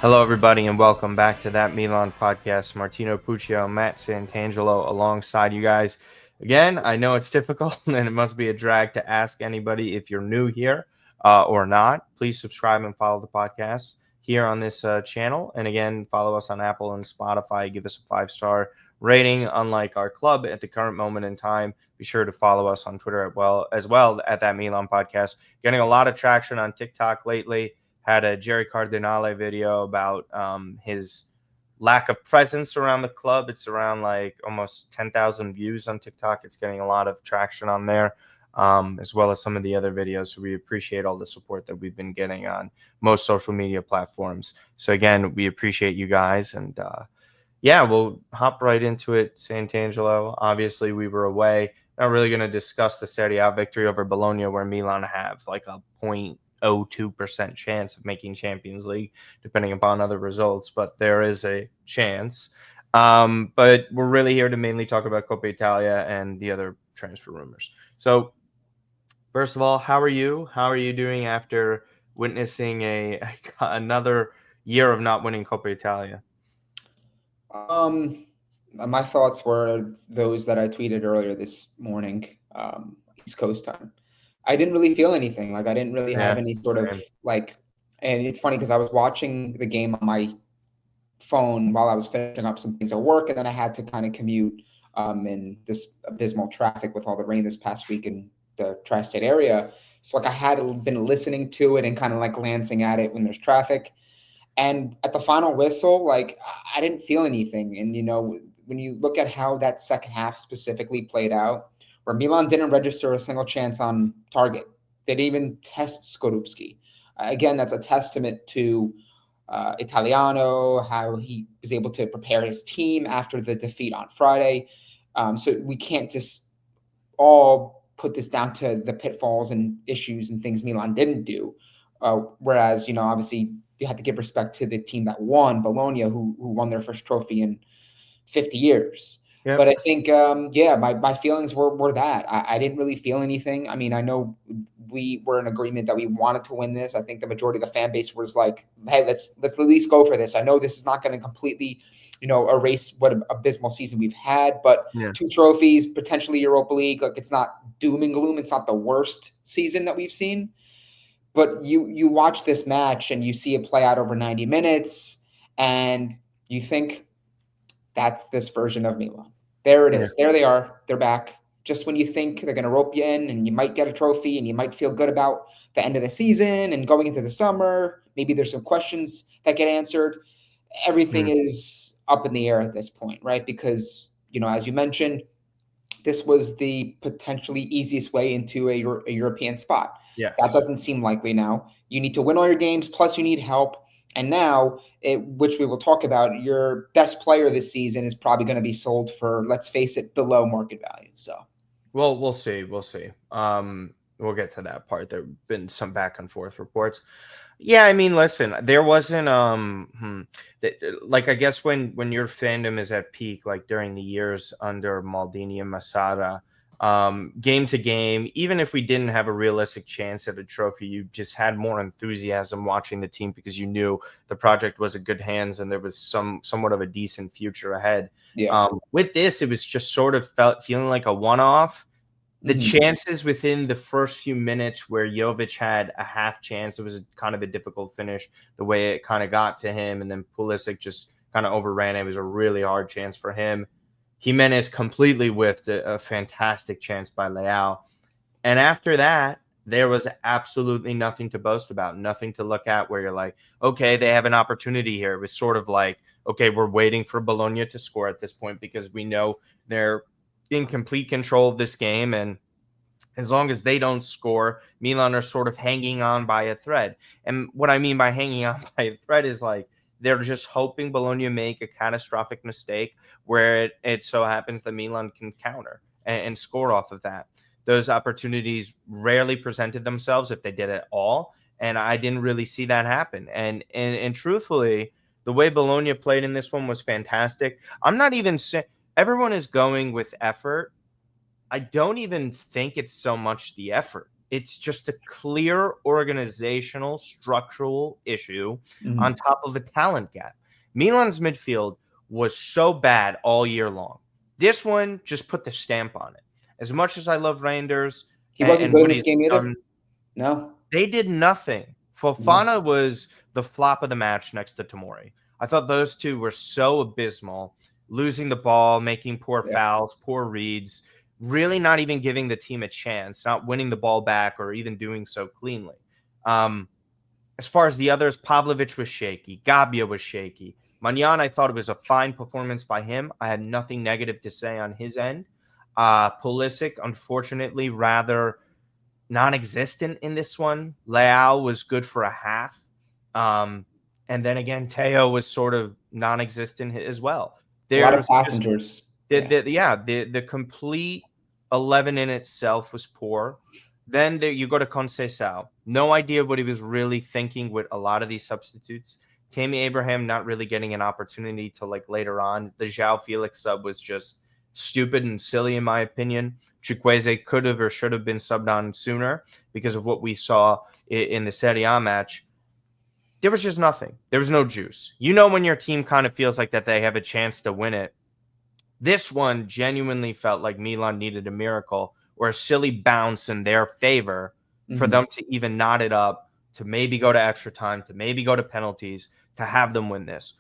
Hello, everybody, and welcome back to that Milan podcast. Martino Puccio, Matt Santangelo, alongside you guys. Again, I know it's difficult and it must be a drag to ask anybody if you're new here or not. Please subscribe and follow the podcast here on this channel. And again, follow us on Apple and Spotify. Give us a 5-star rating. Unlike our club at the current moment in time, be sure to follow us on Twitter as well at that Milan podcast. Getting a lot of traction on TikTok lately. Had a Jerry Cardinale video about his lack of presence around the club. It's around like almost 10,000 views on TikTok. It's getting a lot of traction on there, as well as some of the other videos. So we appreciate all the support that we've been getting on most social media platforms. So again, we appreciate you guys. And yeah, we'll hop right into it. Sant'Angelo, obviously we were away. Not really going to discuss the Serie A victory over Bologna, where Milan have like a 0.02% chance of making Champions League, depending upon other results, but there is a chance. But we're really here to mainly talk about Coppa Italia and the other transfer rumors. So, first of all, how are you? How are you doing after witnessing another year of not winning Coppa Italia? Um, my thoughts were those that I tweeted earlier this morning, East Coast time. I didn't really feel anything. Like I didn't really have Yeah, any sort of same. like, and it's funny because I was watching the game on my phone while I was finishing up some things at work, and then I had to kind of commute in this abysmal traffic with all the rain this past week in the tri-state area. So like I had been listening to it and kind of like glancing at it when there's traffic. And at the final whistle, like I didn't feel anything. And when you look at how that second half specifically played out, where Milan didn't register a single chance on target, they didn't even test Skorupski. Again, that's a testament to Italiano, how he was able to prepare his team after the defeat on Friday. So we can't just all put this down to the pitfalls and issues and things Milan didn't do. Whereas, obviously you have to give respect to the team that won, Bologna, who won their first trophy in 50 years. But Yep. I think, my feelings were that I didn't really feel anything. I mean, I know we were in agreement that we wanted to win this. I think the majority of the fan base was like, "Hey, let's at least go for this." I know this is not going to completely, erase what an abysmal season we've had, but Yeah. 2 trophies, potentially Europa League, like it's not doom and gloom. It's not the worst season that we've seen. But you watch this match and you see it play out over 90 minutes, and you think that's this version of Milan. There it Yeah. is. There they are. They're back. Just when you think they're going to rope you in and you might get a trophy and you might feel good about the end of the season and going into the summer, maybe there's some questions that get answered. Everything Mm. is up in the air at this point, right? Because, as you mentioned, this was the potentially easiest way into a European spot. That Yes. doesn't seem likely now. You need to win all your games, plus you need help. And now, which we will talk about, your best player this season is probably going to be sold for, let's face it, below market value. So, Well, we'll see. We'll see. We'll get to that part. There have been some back and forth reports. Yeah, I mean, listen, there wasn't like I guess when your fandom is at peak, like during the years under Maldini and Masada, game to game, even if we didn't have a realistic chance at a trophy, you just had more enthusiasm watching the team because you knew the project was in good hands and there was somewhat of a decent future ahead. yeah. With this, it was just sort of feeling like a one-off. The Hmm. chances within the first few minutes where Jovic had a half chance, it was kind of a difficult finish, the way it kind of got to him, and then Pulisic just kind of overran it. It was a really hard chance for him. Jimenez completely whiffed a fantastic chance by Leao. And after that, there was absolutely nothing to boast about, nothing to look at where you're like, okay, they have an opportunity here. It was sort of like, okay, we're waiting for Bologna to score at this point because we know they're in complete control of this game. And as long as they don't score, Milan are sort of hanging on by a thread. And what I mean by hanging on by a thread is like they're just hoping Bologna make a catastrophic mistake where it so happens that Milan can counter and score off of that. Those opportunities rarely presented themselves if they did at all. And I didn't really see that happen. And truthfully, the way Bologna played in this one was fantastic. I'm not even saying everyone is going with effort. I don't even think it's so much the effort. It's just a clear organizational, structural issue on top of a talent gap. Milan's midfield was so bad all year long. This one just put the stamp on it. As much as I love Reijnders He wasn't and good in what this he's game either. done, No. they did nothing. Yeah. Fofana was the flop of the match next to Tomori. I thought those two were so abysmal, losing the ball, making poor Yeah. fouls, poor reads, really not even giving the team a chance, not winning the ball back or even doing so cleanly. As far as the others, Pavlovic was shaky. Gabbia was shaky. Magnan, I thought it was a fine performance by him. I had nothing negative to say on his end. Pulisic, unfortunately, rather non-existent in this one. Leao was good for a half. And then again, Teo was sort of non-existent as well. A lot of There's just passengers. the complete 11 in itself was poor. Then you go to Conceição. No idea what he was really thinking with a lot of these substitutes. Tammy Abraham not really getting an opportunity to like later on. The João Felix sub was just stupid and silly in my opinion. Chukwueze could have or should have been subbed on sooner because of what we saw in the Serie A match. There was just nothing. There was no juice. You know when your team kind of feels like that they have a chance to win it. This one genuinely felt like Milan needed a miracle or a silly bounce in their favor for them to even knot it up, to maybe go to extra time, to maybe go to penalties, to have them win this.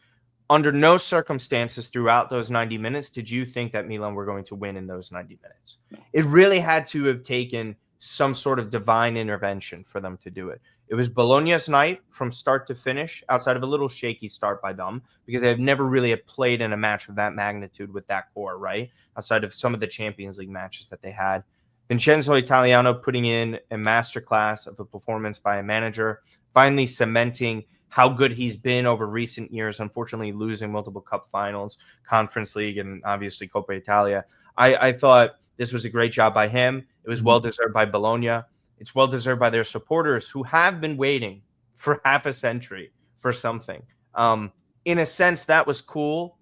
Under no circumstances throughout those 90 minutes did you think that Milan were going to win in those 90 minutes. It really had to have taken some sort of divine intervention for them to do it. It was Bologna's night from start to finish, outside of a little shaky start by them, because they've never really played in a match of that magnitude with that core, right? Outside of some of the Champions League matches that they had. Vincenzo Italiano putting in a masterclass of a performance by a manager, finally cementing how good he's been over recent years, unfortunately losing multiple cup finals, Conference League, and obviously Coppa Italia. I thought this was a great job by him. It was well-deserved by Bologna. It's well-deserved by their supporters who have been waiting for half a century for something. In a sense, that was cool,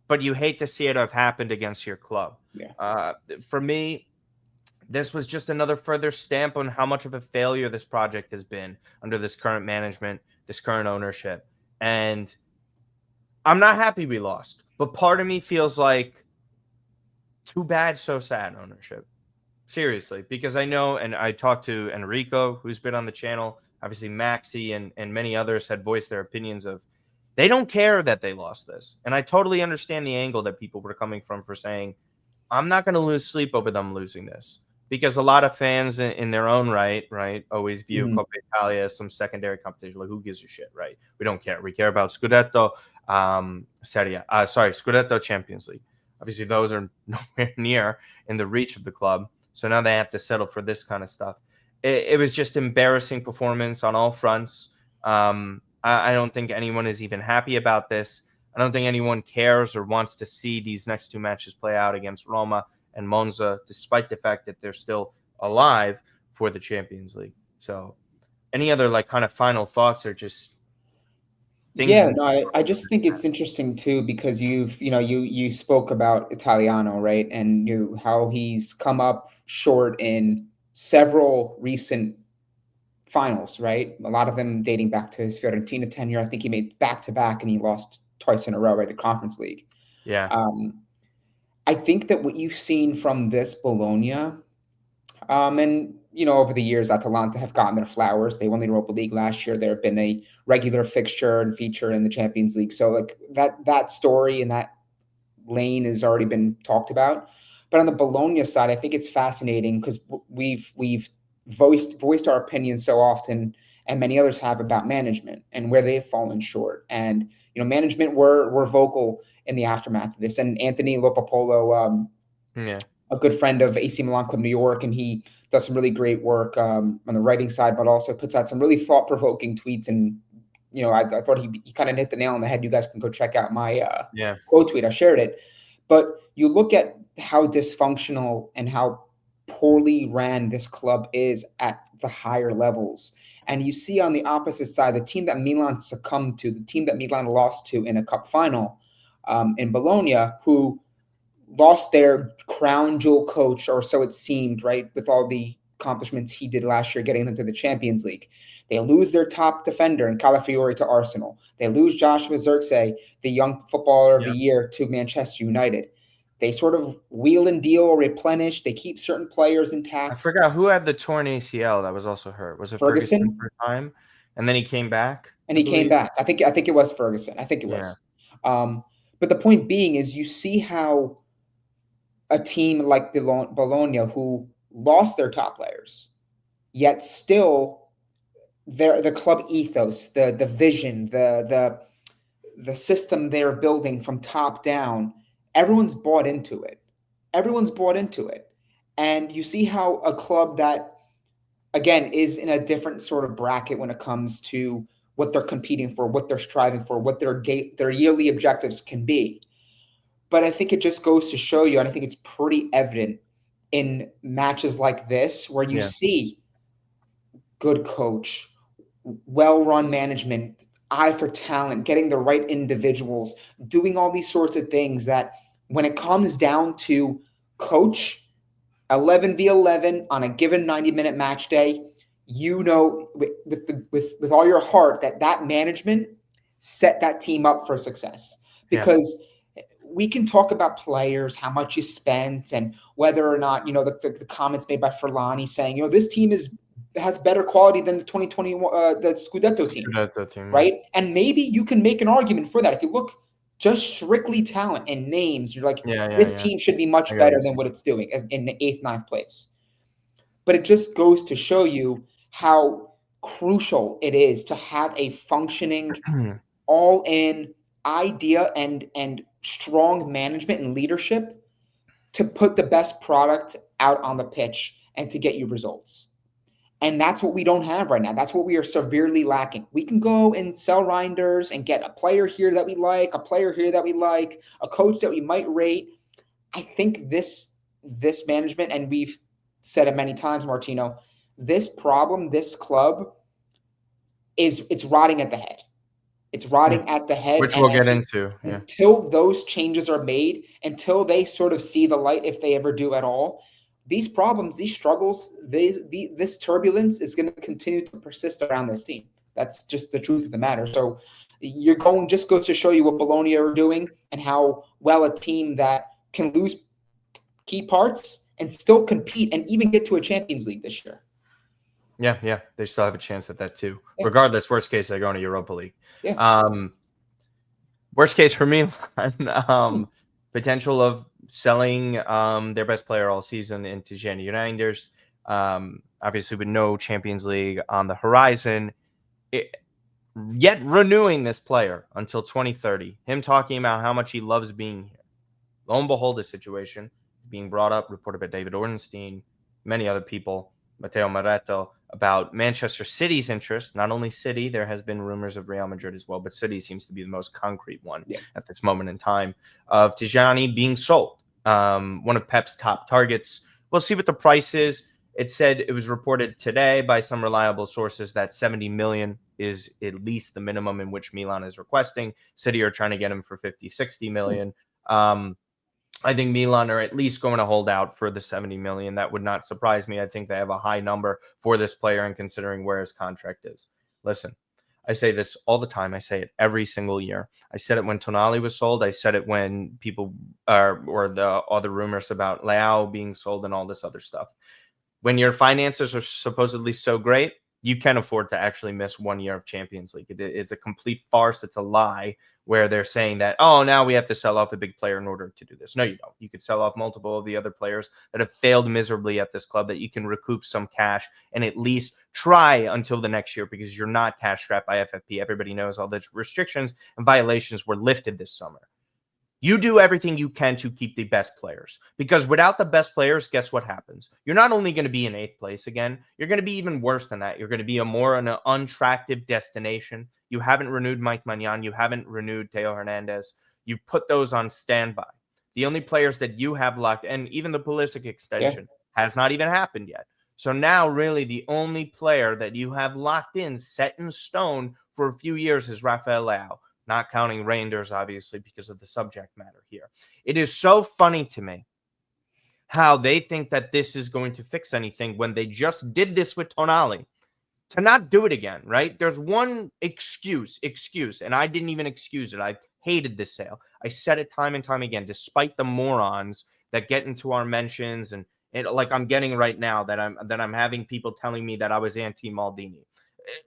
but you hate to see it have happened against your club. Yeah. For me, this was just another further stamp on how much of a failure this project has been under this current management, this current ownership. And I'm not happy we lost, but part of me feels like too bad, so sad ownership. Seriously, because I know, and I talked to Enrico, who's been on the channel, obviously Maxi and many others had voiced their opinions of they don't care that they lost this. And I totally understand the angle that people were coming from for saying, I'm not going to lose sleep over them losing this. Because a lot of fans in their own right, always view Coppa Italia as some secondary competition. Like, who gives a shit, right? We don't care. We care about Scudetto, Scudetto Champions League. Obviously, those are nowhere near in the reach of the club. So now they have to settle for this kind of stuff. It was just embarrassing performance on all fronts. I don't think anyone is even happy about this. I don't think anyone cares or wants to see these next two matches play out against Roma and Monza, despite the fact that they're still alive for the Champions League. So any other like kind of final thoughts or just things? Yeah, no, I just think it's interesting too, because you spoke about Italiano, right? And how he's come up short in several recent finals, right? A lot of them dating back to his Fiorentina tenure. I think he made back-to-back and he lost twice in a row, right? The Conference League. Yeah. I think that what you've seen from this Bologna, and over the years, Atalanta have gotten their flowers. They won the Europa League last year. There have been a regular fixture and feature in the Champions League. So like that story and that lane has already been talked about. But on the Bologna side, I think it's fascinating because we've voiced our opinions so often, and many others have, about management and where they've fallen short. And management were vocal in the aftermath of this. And Anthony Lopapolo, a good friend of AC Milan Club New York, and he does some really great work on the writing side, but also puts out some really thought-provoking tweets. And I thought he kind of hit the nail on the head. You guys can go check out my quote tweet. I shared it. But you look at how dysfunctional and how poorly ran this club is at the higher levels. And you see on the opposite side, the team that Milan succumbed to, the team that Milan lost to in a cup final in Bologna, who lost their crown jewel coach, or so it seemed, right, with all the accomplishments he did last year, getting them to the Champions League. They lose their top defender in Calafiori to Arsenal. They lose Joshua Zirkzee, the young footballer of the year, to Manchester United. They sort of wheel and deal, replenish. They keep certain players intact. I forgot who had the torn ACL that was also hurt. Was it Ferguson for a time? And then he came back. And he came back. I think it was Ferguson. I think it was. But the point being is you see how a team like Bologna, who lost their top players, yet still the club ethos, the vision, the system they're building from top down, everyone's bought into it. Everyone's bought into it. And you see how a club that, again, is in a different sort of bracket when it comes to what they're competing for, what they're striving for, what their yearly objectives can be. But I think it just goes to show you, and I think it's pretty evident in matches like this, where you see good coach, well-run management, eye for talent, getting the right individuals, doing all these sorts of things that when it comes down to coach 11v11 on a given 90-minute match day, you know with all your heart that management set that team up for success. Because we can talk about players, how much you spent, and whether or not, the comments made by Furlani saying, this team has better quality than the 2021 the Scudetto team, right? And maybe you can make an argument for that. If you look just strictly talent and names, you're like, this team should be much better than what it's doing in the 8th, 9th place. But it just goes to show you how crucial it is to have a functioning, all-in idea and strong management and leadership to put the best product out on the pitch and to get you results. And that's what we don't have right now. That's what we are severely lacking. We can go and sell Reijnders and get a player here that we like, a player here that we like, a coach that we might rate. I think this management, and we've said it many times, Martino, this club it's rotting at the head. It's rotting at the head. Which we'll get into. Until those changes are made, until they sort of see the light, if they ever do at all, these problems, these struggles, this turbulence is going to continue to persist around this team. That's just the truth of the matter. So just goes to show you what Bologna are doing and how well a team that can lose key parts and still compete and even get to a Champions League this year. Yeah. They still have a chance at that too. Yeah. Regardless, worst case, they're going to Europa League. Yeah. Worst case for Milan, potential of selling their best player all season into Reijnders. Obviously, with no Champions League on the horizon, yet renewing this player until 2030. Him talking about how much he loves being here. Lo and behold, this situation is being brought up, reported by David Ornstein, many other people, Matteo Moretto, about Manchester City's interest. Not only City, there has been rumors of Real Madrid as well, but City seems to be the most concrete one at this moment in time, of Tijani being sold. One of Pep's top targets. We'll see what the price is. It said, it was reported today by some reliable sources that 70 million is at least the minimum in which Milan is requesting. City are trying to get him for 50, 60 million. I think Milan are at least going to hold out for the 70 million. That would not surprise me. I think they have a high number for this player, and considering where his contract is. Listen, I say this all the time. I say it every single year. I said it when Tonali was sold. I said it when people or the other rumors about Leao being sold and all this other stuff. When your finances are supposedly so great, you can afford to actually miss 1 year of Champions League. It is a complete farce. It's a lie where they're saying that, oh, now we have to sell off a big player in order to do this. No, you don't. You could sell off multiple of the other players that have failed miserably at this club, that you can recoup some cash and at least try until the next year, because you're not cash strapped by FFP. Everybody knows all the restrictions and violations were lifted this summer. You do everything you can to keep the best players, because without the best players, guess what happens? You're not only going to be in 8th place again, you're going to be even worse than that. You're going to be an unattractive destination. You haven't renewed Mike Maignan. You haven't renewed Theo Hernandez. You put those on standby. The only players that you have locked, and even the Pulisic extension has not even happened yet. So now really the only player that you have locked in, set in stone for a few years, is Rafael Leao. Not counting Reijnders, obviously, because of the subject matter here. It is so funny to me how they think that this is going to fix anything when they just did this with Tonali. To not do it again, right? There's one excuse, and I didn't even excuse it. I hated this sale. I said it time and time again, despite the morons that get into our mentions and like I'm getting right now that I'm having people telling me that I was anti-Maldini.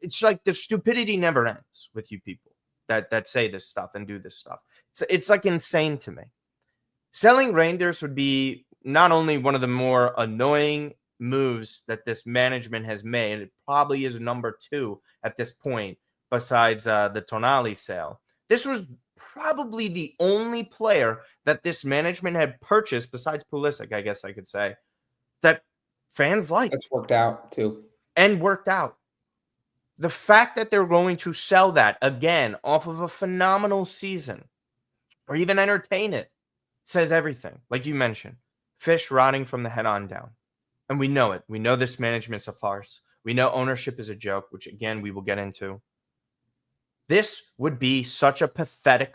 It's like the stupidity never ends with you people that say this stuff and do this stuff. It's like insane to me. Selling Reijnders would be not only one of the more annoying moves that this management has made, it probably is number 2 at this point, besides the Tonali sale. This was probably the only player that this management had purchased, besides Pulisic, I guess I could say, that fans liked. That's worked out too. And worked out. The fact that they're going to sell that again off of a phenomenal season, or even entertain it, says everything. Like you mentioned, fish rotting from the head on down. And we know it. We know this management's a farce. We know ownership is a joke, which again, we will get into. This would be such a pathetic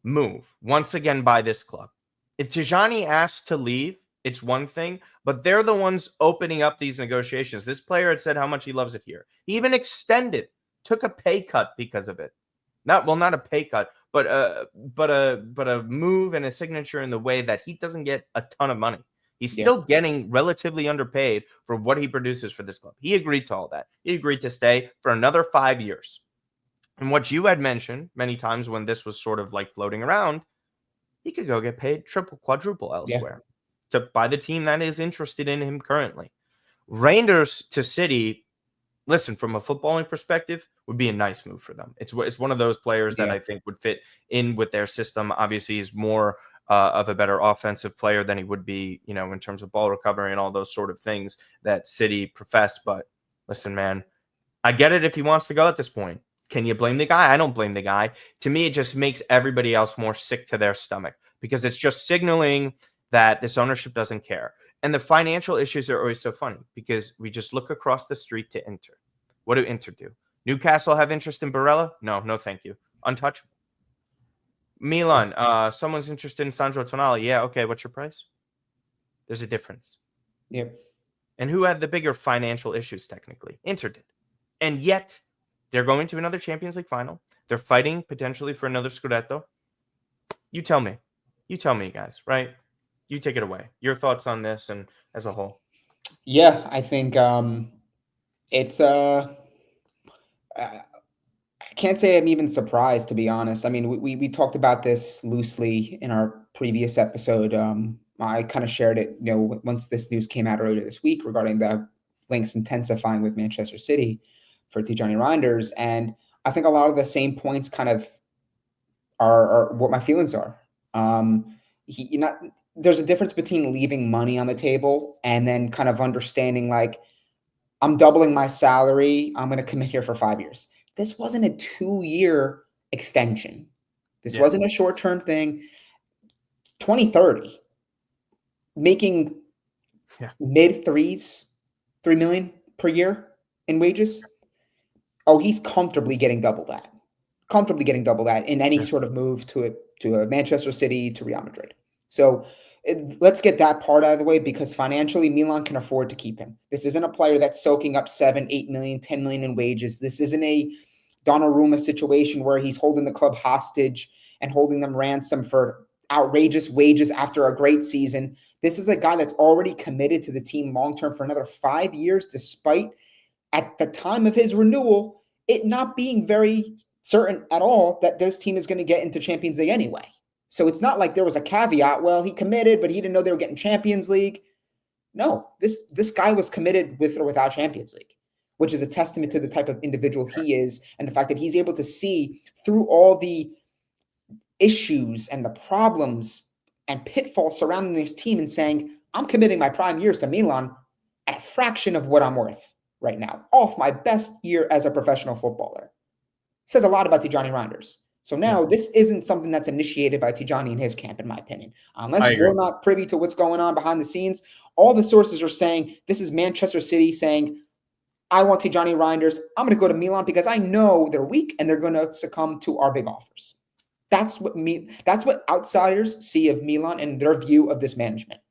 move, once again, by this club. If Tijani asks to leave, it's one thing, but they're the ones opening up these negotiations. This player had said how much he loves it here. He even extended, took a pay cut because of it. Not a pay cut, but a move and a signature in the way that he doesn't get a ton of money. He's still getting relatively underpaid for what he produces for this club. He agreed to all that. He agreed to stay for another 5 years. And what you had mentioned many times when this was sort of like floating around, he could go get paid triple, quadruple elsewhere by the team that is interested in him currently. Reijnders to City, listen, from a footballing perspective, would be a nice move for them. It's one of those players that I think would fit in with their system. Obviously, he's more of a better offensive player than he would be, in terms of ball recovery and all those sort of things that City profess. But listen, man, I get it if he wants to go at this point. Can you blame the guy? I don't blame the guy. To me, it just makes everybody else more sick to their stomach because it's just signaling that this ownership doesn't care. And the financial issues are always so funny because we just look across the street to Inter. What do Inter do? Newcastle have interest in Barella? No, thank you. Untouchable. Milan, someone's interested in Sandro Tonali. Yeah, okay, what's your price? There's a difference. Yep. And who had the bigger financial issues technically? Inter did. And yet, they're going to another Champions League final. They're fighting potentially for another Scudetto. You tell me. You tell me, guys, right? You take it away. Your thoughts on this and as a whole. Yeah, I think it's I can't say I'm even surprised, to be honest. I mean, we talked about this loosely in our previous episode. I kind of shared it, once this news came out earlier this week regarding the links intensifying with Manchester City for Tijani Reijnders. And I think a lot of the same points kind of are what my feelings are. There's a difference between leaving money on the table and then kind of understanding like, I'm doubling my salary. I'm going to commit here for 5 years. This wasn't a 2-year extension. This wasn't a short-term thing. 2030, making mid-3s, $3 million per year in wages. Oh, he's comfortably getting double that. In any sort of move to a Manchester City, to Real Madrid. So let's get that part out of the way because financially Milan can afford to keep him. This isn't a player that's soaking up 7, 8 million, 10 million in wages. This isn't a Donnarumma situation where he's holding the club hostage and holding them ransom for outrageous wages after a great season. This is a guy that's already committed to the team long-term for another 5 years, despite at the time of his renewal, it not being very certain at all that this team is going to get into Champions League anyway. So it's not like there was a caveat, well, he committed, but he didn't know they were getting Champions League. No, this guy was committed with or without Champions League, which is a testament to the type of individual he is and the fact that he's able to see through all the issues and the problems and pitfalls surrounding this team and saying, I'm committing my prime years to Milan at a fraction of what I'm worth right now, off my best year as a professional footballer. Says a lot about Tijani Reijnders. So now this isn't something that's initiated by Tijani and his camp, in my opinion. Unless we're not privy to what's going on behind the scenes, all the sources are saying this is Manchester City saying, I want Tijani Reijnders. I'm going to go to Milan because I know they're weak and they're going to succumb to our big offers. That's what outsiders see of Milan and their view of this management.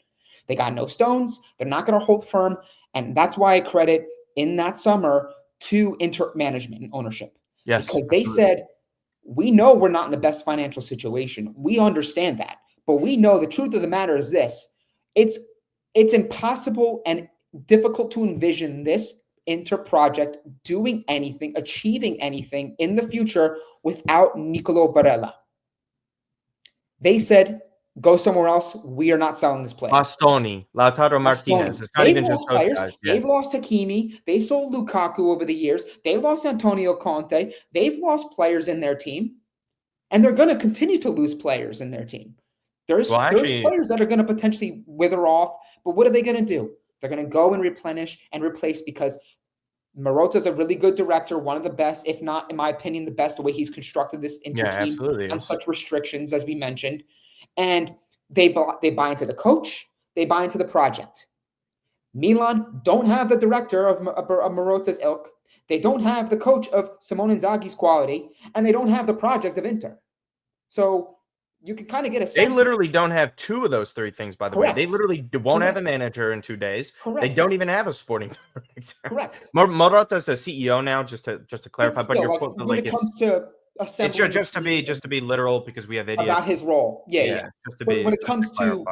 They got no stones. They're not going to hold firm. And that's why I credit in that summer to Inter management and ownership. Yes, because they absolutely. said, we know we're not in the best financial situation. We understand that. But we know the truth of the matter is this. It's impossible and difficult to envision this Inter project doing anything, achieving anything in the future without Nicolo Barella. They said, go somewhere else. We are not selling this player. Bastoni, Lautaro Martinez. It's not They've even just lost those players. guys. Yeah. They've lost Hakimi. They sold Lukaku over the years. They lost Antonio Conte. They've lost players in their team. And they're going to continue to lose players in their team. There's players that are going to potentially wither off. But what are they going to do? They're going to go and replenish and replace, because Marotta's a really good director, one of the best, if not, in my opinion, the best, the way he's constructed this Inter team on such restrictions, as we mentioned. And they buy into the coach. They buy into the project. Milan don't have the director of Marotta's ilk. They don't have the coach of Simone Inzaghi's quality, and they don't have the project of Inter. So you can kind of get a sense. They literally don't have two of those three things, by the way. They literally won't have a manager in 2 days. They don't even have a sporting director. Correct. Marotta's a CEO now, just to clarify. But still, when it comes to assembling, it's just to be literal, because we have idiots about his role. Yeah. Just to be, when it comes to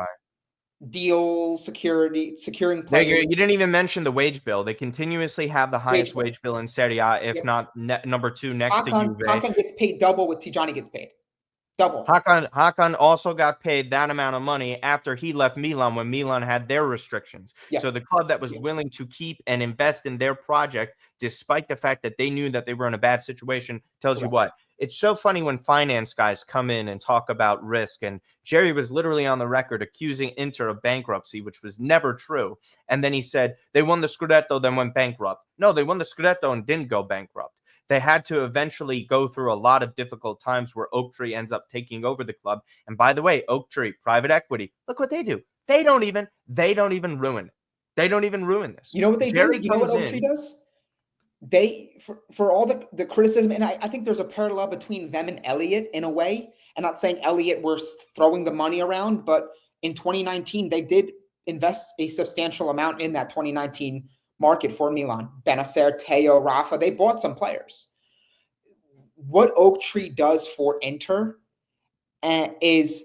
deal securing players. You didn't even mention the wage bill. They continuously have the highest wage bill in Serie A, if not number 2 next to Juve. Hakan gets paid double what Tijani gets paid. Double. Hakan also got paid that amount of money after he left Milan, when Milan had their restrictions. So the club that was willing to keep and invest in their project, despite the fact that they knew that they were in a bad situation, tells you what. It's so funny when finance guys come in and talk about risk. And Jerry was literally on the record accusing Inter of bankruptcy, which was never true. And then he said they won the Scudetto, then went bankrupt. No, they won the Scudetto and didn't go bankrupt. They had to eventually go through a lot of difficult times where Oaktree ends up taking over the club. And by the way, Oaktree, private equity, look what they do. They don't even ruin it. They don't even ruin this. You know what they do? You know what Oaktree does? They, for all the criticism, and I think there's a parallel between them and Elliott in a way. I'm not saying Elliott was throwing the money around, but in 2019, they did invest a substantial amount in that 2019 market for Milan. Benacer, Teo, Rafa, they bought some players. What Oaktree does for Inter is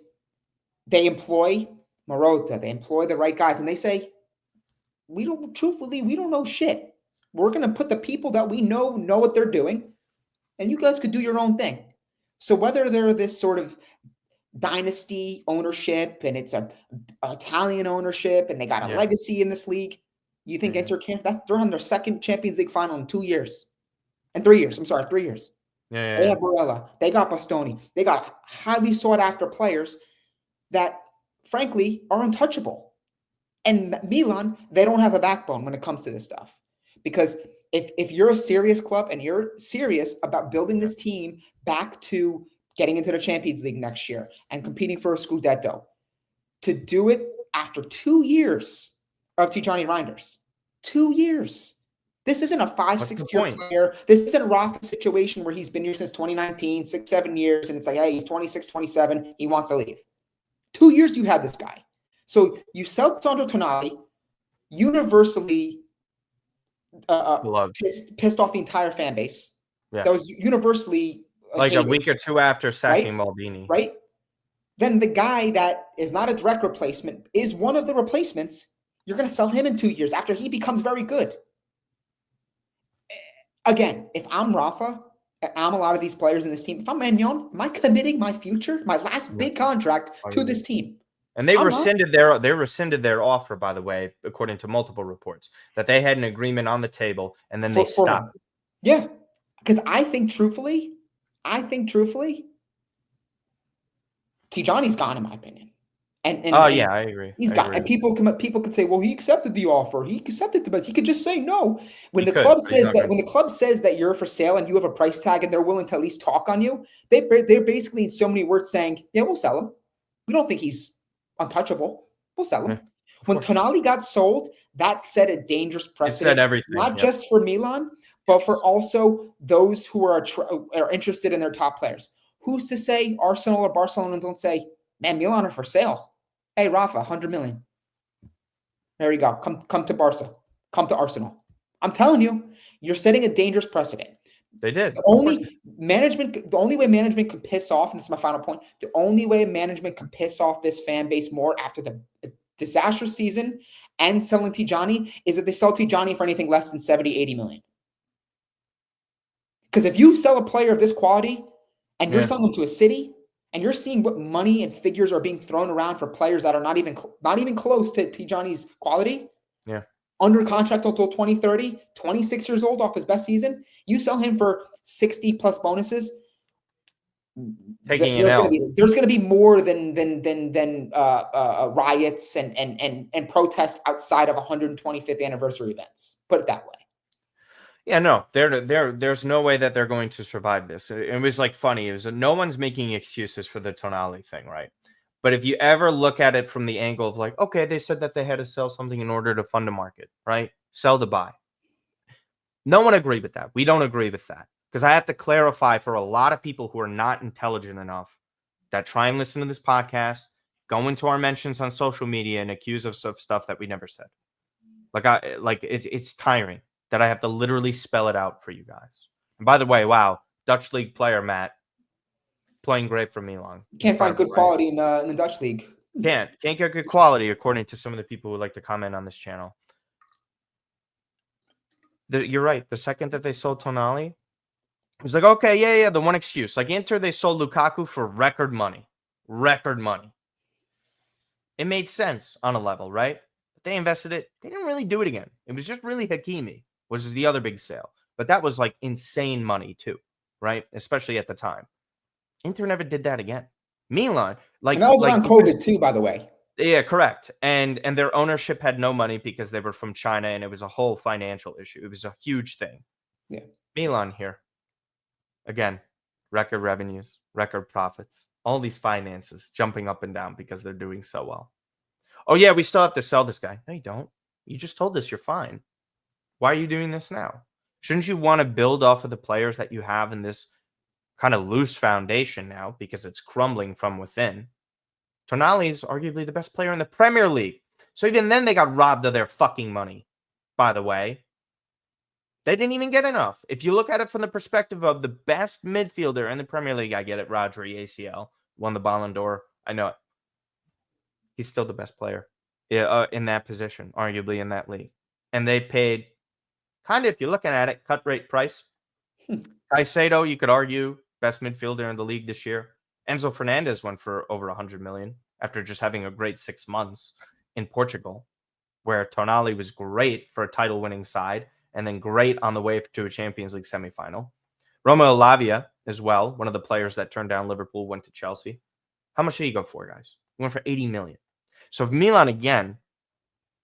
they employ Marotta, they employ the right guys, and they say, we don't know shit. We're going to put the people that we know what they're doing, and you guys could do your own thing. So whether they're this sort of dynasty ownership, and it's a Italian ownership, and they got a legacy in this league, you think Inter can't? They're on their second Champions League final in 2 years. And 3 years. I'm sorry, 3 years. They have Barella. They got Bastoni. They got highly sought-after players that, frankly, are untouchable. And Milan, they don't have a backbone when it comes to this stuff. Because if you're a serious club and you're serious about building this team back to getting into the Champions League next year and competing for a Scudetto, to do it after 2 years of Tijani Reijnders. 2 years. This isn't a 5-6 year player. This isn't Rafa's situation where he's been here since 2019, 6-7 years, and it's like, hey, he's 26, 27, he wants to leave. 2 years you had this guy. So you sell Sandro Tonali, universally pissed off the entire fan base. That was universally like hated. A week or two after sacking Maldini. Right? Then the guy that is not a direct replacement is one of the replacements. You're going to sell him in 2 years after he becomes very good. Again, if I'm Rafa, I'm a lot of these players in this team. If I'm Maignan, am I committing my future, my last big contract to this team? And they rescinded their offer, by the way, according to multiple reports, that they had an agreement on the table and then they stopped. Yeah, because I think truthfully, Tijani's gone, in my opinion. And I agree. He's gone. And people could say, well, he accepted the offer. He accepted it, but he could just say no. When the club says that you're for sale and you have a price tag and they're willing to at least talk on you, they're basically in so many words saying, yeah, we'll sell him. We don't think he's untouchable. We'll sell him. When Tonali got sold, that set a dangerous precedent. It said everything. Not just for Milan, but for also those who are interested in their top players. Who's to say Arsenal or Barcelona don't say, man, Milan are for sale. Hey, Rafa, 100 million. There you go. Come to Barca. Come to Arsenal. I'm telling you, you're setting a dangerous precedent. They did. The only way management can piss off, and this is my final point, the only way management can piss off this fan base more after the disastrous season and selling Tijani is if they sell Tijani for anything less than 70, 80 million. Because if you sell a player of this quality and you're selling them to a city and you're seeing what money and figures are being thrown around for players that are not even close to Tijani's quality, under contract until 2030, 26 years old off his best season, you sell him for 60 plus bonuses. There's going to be more than riots and protests outside of 125th anniversary events. Put it that way. Yeah, no, there's no way that they're going to survive this. It was like funny. It was no one's making excuses for the Tonali thing, right? But if you ever look at it from the angle of like, okay, they said that they had to sell something in order to fund a market, right? Sell to buy. No one agreed with that. We don't agree with that. Because I have to clarify for a lot of people who are not intelligent enough that try and listen to this podcast, go into our mentions on social media and accuse us of stuff that we never said. It's tiring that I have to literally spell it out for you guys. And by the way, wow, Dutch League player Matt, playing great for Milan. Can't find good quality in the Dutch League. Can't get good quality according to some of the people who like to comment on this channel. You're right. The second that they sold Tonali, it was like, okay, yeah, the one excuse. Like Inter, they sold Lukaku for record money. Record money. It made sense on a level, right? But they invested it. They didn't really do it again. It was just really Hakimi, which is the other big sale. But that was like insane money too, right? Especially at the time. Inter never did that again. Milan, and that was around COVID too, by the way. Yeah, correct. And their ownership had no money because they were from China, and it was a whole financial issue. It was a huge thing. Yeah. Milan here. Again, record revenues, record profits, all these finances jumping up and down because they're doing so well. Oh, yeah, we still have to sell this guy. No, you don't. You just told us you're fine. Why are you doing this now? Shouldn't you want to build off of the players that you have in this kind of loose foundation now because it's crumbling from within? Tonali is arguably the best player in the Premier League. So even then they got robbed of their fucking money, by the way. They didn't even get enough. If you look at it from the perspective of the best midfielder in the Premier League, I get it. Rodri, ACL, won the Ballon d'Or. I know it. He's still the best player in that position, arguably in that league. And they paid, kind of, if you're looking at it, cut rate price. Caicedo, you could argue, best midfielder in the league this year. Enzo Fernandez went for over 100 million after just having a great 6 months in Portugal, where Tonali was great for a title-winning side and then great on the way to a Champions League semifinal. Romeo Lavia as well, one of the players that turned down Liverpool, went to Chelsea. How much did he go for, guys? He went for 80 million. So if Milan, again,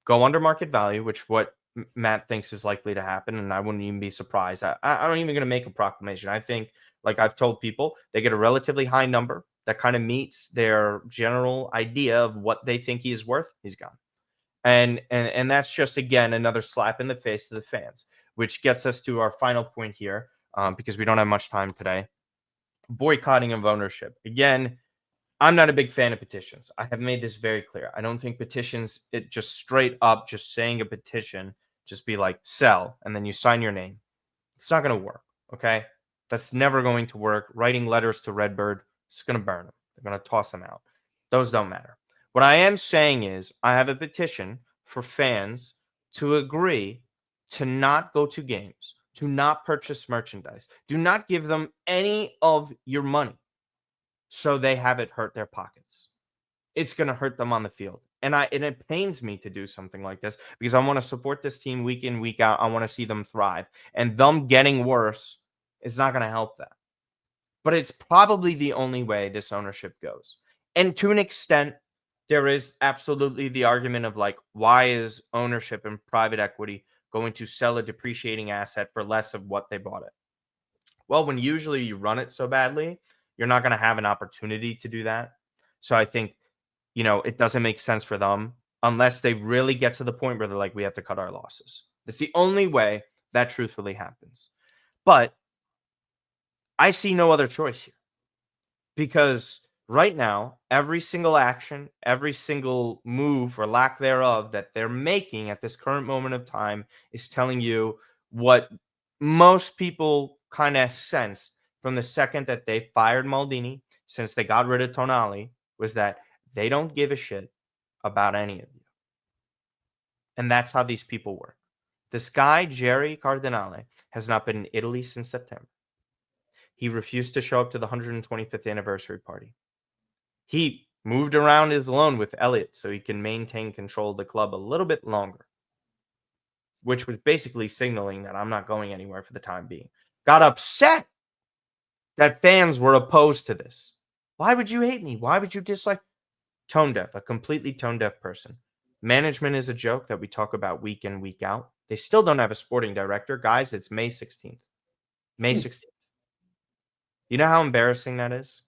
go under market value, which what Matt thinks is likely to happen, and I wouldn't even be surprised. I'm not even going to make a proclamation. I think, like I've told people, they get a relatively high number that kind of meets their general idea of what they think he is worth. He's gone. And that's just, again, another slap in the face to the fans, which gets us to our final point here, because we don't have much time today. Boycotting of ownership. Again, I'm not a big fan of petitions. I have made this very clear. I don't think petitions, it just straight up, just saying a petition, just be like, sell, and then you sign your name. It's not going to work, okay? That's never going to work. Writing letters to Redbird, it's going to burn them. They're going to toss them out. Those don't matter. What I am saying is I have a petition for fans to agree to not go to games, to not purchase merchandise. Do not give them any of your money so they have it hurt their pockets. It's going to hurt them on the field. And it pains me to do something like this because I want to support this team week in, week out. I want to see them thrive. And them getting worse is not going to help that. But it's probably the only way this ownership goes. And to an extent, there is absolutely the argument of like, why is ownership and private equity going to sell a depreciating asset for less of what they bought it? Well, when usually you run it so badly, you're not going to have an opportunity to do that. So I think, it doesn't make sense for them unless they really get to the point where they're like, we have to cut our losses. That's the only way that truthfully happens. But I see no other choice here because Right now, every single action, every single move or lack thereof that they're making at this current moment of time is telling you what most people kind of sense from the second that they fired Maldini, since they got rid of Tonali, was that they don't give a shit about any of you. And that's how these people work. This guy, Jerry Cardinale, has not been in Italy since September. He refused to show up to the 125th anniversary party. He moved around his loan with Elliott so he can maintain control of the club a little bit longer, which was basically signaling that I'm not going anywhere for the time being. Got upset that fans were opposed to this. Why would you hate me? Why would you dislike? Tone deaf, a completely tone deaf person. Management is a joke that we talk about week in, week out. They still don't have a sporting director. Guys, it's May 16th. May 16th. You know how embarrassing that is?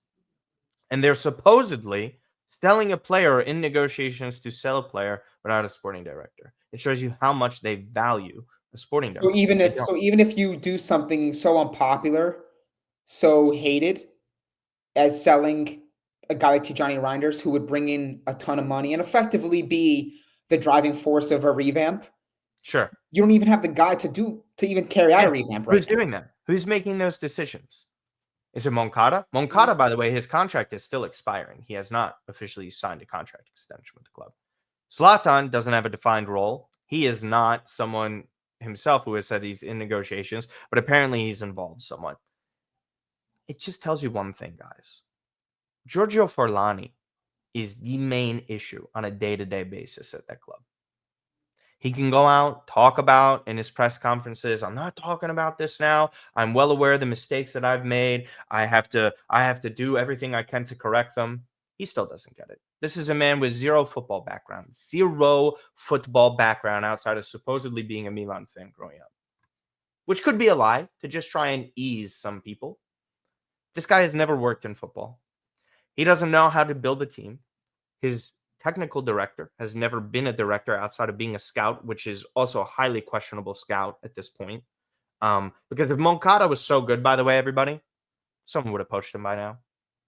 And they're supposedly selling a player or in negotiations to sell a player without a sporting director. It shows you how much they value a sporting So director. even They if don't. so even if you do something so unpopular, so hated as selling a guy like Tijani Reijnders, who would bring in a ton of money and effectively be the driving force of a revamp, Sure. you don't even have the guy to even carry out Yeah. a revamp right Who's now. doing that? Who's making those decisions? Is it Moncada? Moncada, by the way, his contract is still expiring. He has not officially signed a contract extension with the club. Zlatan doesn't have a defined role. He is not someone himself who has said he's in negotiations, but apparently he's involved somewhat. It just tells you one thing, guys. Giorgio Forlani is the main issue on a day-to-day basis at that club. He can go out, talk about in his press conferences, I'm not talking about this now. I'm well aware of the mistakes that I've made. I have to do everything I can to correct them. He still doesn't get it. This is a man with zero football background outside of supposedly being a Milan fan growing up, which could be a lie to just try and ease some people. This guy has never worked in football. He doesn't know how to build a team. His technical director has never been a director outside of being a scout, which is also a highly questionable scout at this point. Because if Moncada was so good, by the way, everybody, someone would have poached him by now.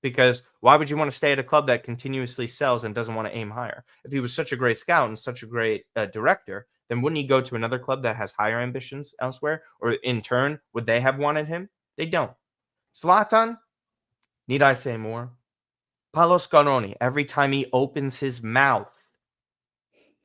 Because why would you want to stay at a club that continuously sells and doesn't want to aim higher? If he was such a great scout and such a great director, then wouldn't he go to another club that has higher ambitions elsewhere? Or in turn, would they have wanted him? They don't. Zlatan, need I say more? Paolo Scaroni, every time he opens his mouth,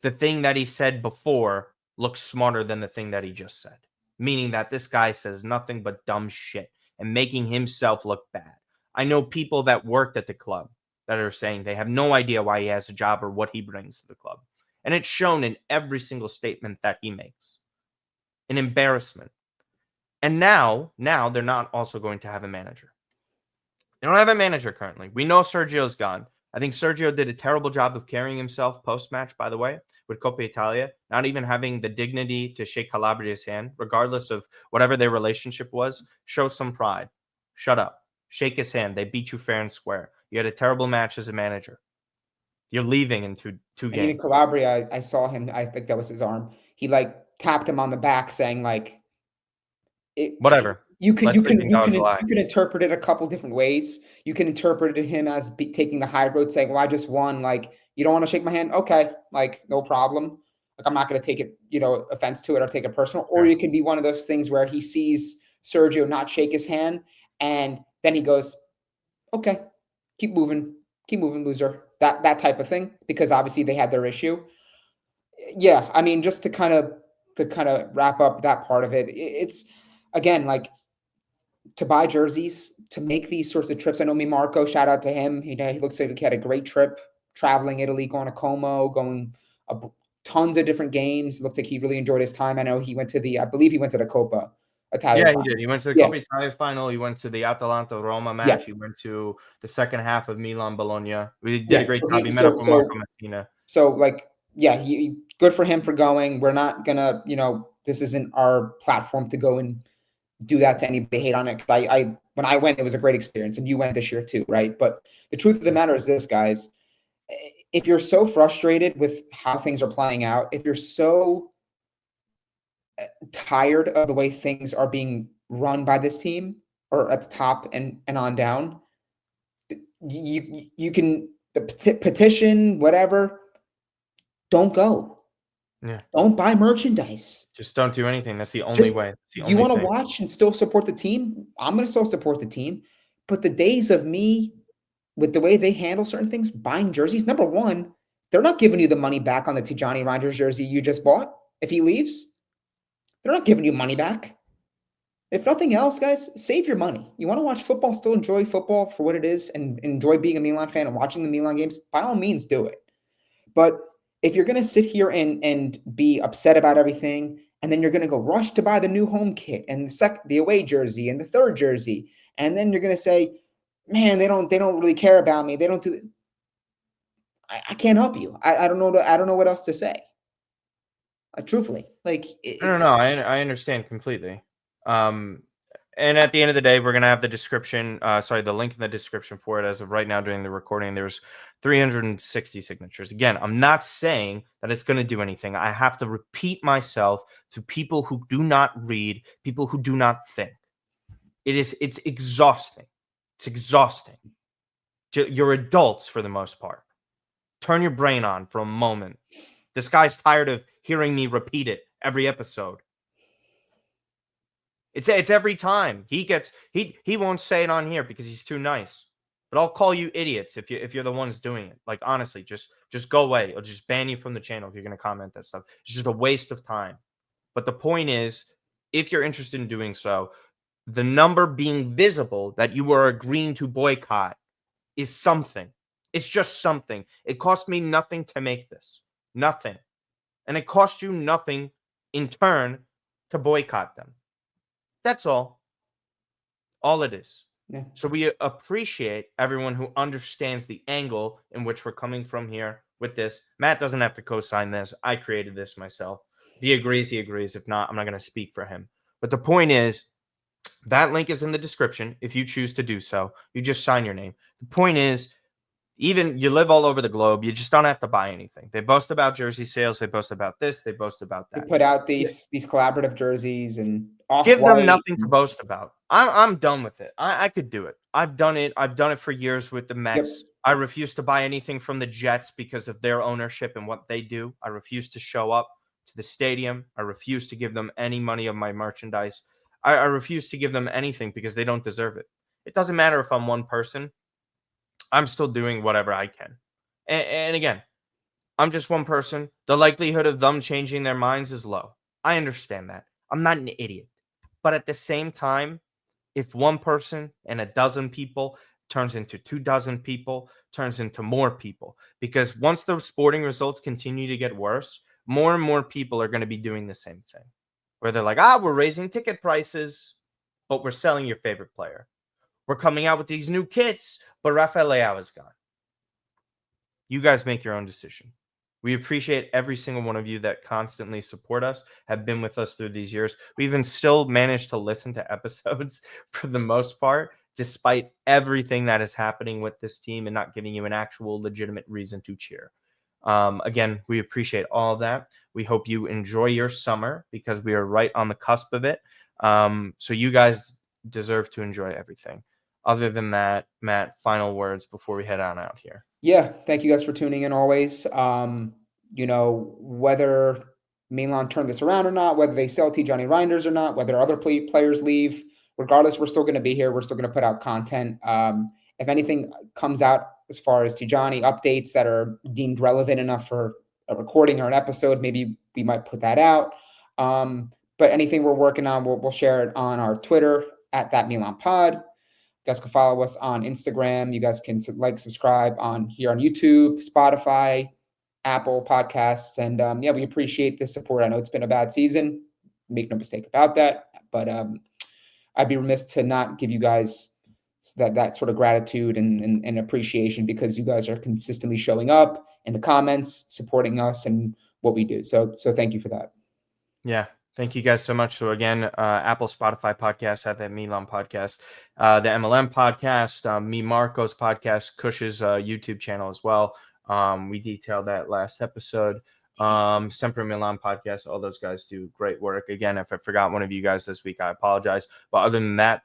the thing that he said before looks smarter than the thing that he just said. Meaning that this guy says nothing but dumb shit and making himself look bad. I know people that worked at the club that are saying they have no idea why he has a job or what he brings to the club. And it's shown in every single statement that he makes. An embarrassment. And now they're not also going to have a manager. They don't have a manager currently. We know Sergio's gone. I think Sergio did a terrible job of carrying himself post-match, by the way, with Coppa Italia, not even having the dignity to shake Calabria's hand, regardless of whatever their relationship was. Show some pride. Shut up. Shake his hand. They beat you fair and square. You had a terrible match as a manager. You're leaving in two And even games. Calabria, I saw him. I think that was his arm. He like tapped him on the back, saying like, Whatever. you can Let sleeping dogs lie. you can interpret it a couple different ways. You can interpret him as taking the high road, saying, "Well, I just won. Like, you don't want to shake my hand? Okay, like no problem. Like, I'm not going to take it, offense to it or take it personal." Or Yeah. you can be one of those things where he sees Sergio not shake his hand, and then he goes, "Okay, keep moving, loser." That type of thing, because obviously they had their issue. Yeah, I mean, just to kind of wrap up that part of it, it's again like to buy jerseys, to make these sorts of trips. I know me, Marco, shout out to him. He looks like he had a great trip traveling Italy, going to Como, going tons of different games. Looked like he really enjoyed his time. I know I believe he went to the Coppa Italia Yeah, he final. did. He went to the Yeah, Coppa Italia final. He went to the Atalanta-Roma yeah, match. He went to the second half of Milan-Bologna. We did a yeah. great So job. he He met up with Marco Messina. so like yeah, he good for him for going. We're not gonna, this isn't our platform to go and do that to anybody, hate on it. I when I went, it was a great experience, and you went this year too, right? But the truth of the matter is this, guys: if you're so frustrated with how things are playing out, if you're so tired of the way things are being run by this team or at the top and on down, you can the petition, whatever. Don't go. Yeah. Don't buy merchandise. Just don't do anything. That's the only Just way. It's the you only want to thing. watch and still support the team. I'm going to still support the team. But the days of me with the way they handle certain things, buying jerseys, number one, they're not giving you the money back on the Tijani Reijnders jersey you just bought. If he leaves, they're not giving you money back. If nothing else, guys, save your money. You want to watch football, still enjoy football for what it is and enjoy being a Milan fan and watching the Milan games, by all means, do it. But if you're going to sit here and be upset about everything, and then you're going to go rush to buy the new home kit and the away jersey and the third jersey, and then you're going to say, man, they don't really care about me. They don't do. I can't help you. I don't know. I don't know what else to say. Truthfully, like No. I understand completely. And at the end of the day, we're gonna have the description. The link in the description for it. As of right now, during the recording, there's 360 signatures. Again, I'm not saying that it's gonna do anything. I have to repeat myself to people who do not read, people who do not think. It's exhausting. It's exhausting. You're adults for the most part. Turn your brain on for a moment. This guy's tired of hearing me repeat it every episode. It's every time. He won't say it on here because he's too nice. But I'll call you idiots if you're the ones doing it. Like, honestly, just go away. I'll just ban you from the channel if you're gonna comment that stuff. It's just a waste of time. But the point is, if you're interested in doing so, the number being visible that you are agreeing to boycott is something. It's just something. It cost me nothing to make this. Nothing. And it cost you nothing in turn to boycott them. That's all. All it is. Yeah. So we appreciate everyone who understands the angle in which we're coming from here with this. Matt doesn't have to co-sign this. I created this myself. If he agrees, he agrees. If not, I'm not going to speak for him. But the point is, that link is in the description. If you choose to do so, you just sign your name. The point is, even you live all over the globe, you just don't have to buy anything. They boast about jersey sales. They boast about this. They boast about that. They put out these collaborative jerseys and give them nothing to boast about. I'm done with it. I could do it. I've done it. I've done it for years with the Mets. Yep. I refuse to buy anything from the Jets because of their ownership and what they do. I refuse to show up to the stadium. I refuse to give them any money of my merchandise. I refuse to give them anything because they don't deserve it. It doesn't matter if I'm one person. I'm still doing whatever I can. And again, I'm just one person. The likelihood of them changing their minds is low. I understand that. I'm not an idiot. But at the same time, if one person and a dozen people turns into 24 people, turns into more people, because once the sporting results continue to get worse, more and more people are going to be doing the same thing. Where they're like, we're raising ticket prices, but we're selling your favorite player. We're coming out with these new kits, but Rafael Leao is gone. You guys make your own decision. We appreciate every single one of you that constantly support us, have been with us through these years. We even still managed to listen to episodes for the most part, despite everything that is happening with this team and not giving you an actual legitimate reason to cheer. Again, we appreciate all of that. We hope you enjoy your summer because we are right on the cusp of it. So you guys deserve to enjoy everything. Other than that, Matt, final words before we head on out here. Yeah, thank you guys for tuning in always. Whether Milan turn this around or not, whether they sell Tijani Reijnders or not, whether other players leave, regardless, we're still going to be here. We're still going to put out content. If anything comes out as far as Tijani updates that are deemed relevant enough for a recording or an episode, maybe we might put that out. But anything we're working on, we'll share it on our Twitter at That Milan Pod. You guys can follow us on Instagram. You guys can subscribe here on YouTube, Spotify, Apple Podcasts. And we appreciate the support. I know it's been a bad season. Make no mistake about that. But I'd be remiss to not give you guys that sort of gratitude and appreciation because you guys are consistently showing up in the comments, supporting us and what we do. So thank you for that. Yeah. Thank you guys so much. So again, Apple, Spotify podcast, at That Milan podcast, the MLM podcast, me, Marco's podcast, Cush's YouTube channel as well. We detailed that last episode. Sempre Milan podcast. All those guys do great work. Again, if I forgot one of you guys this week, I apologize. But other than that,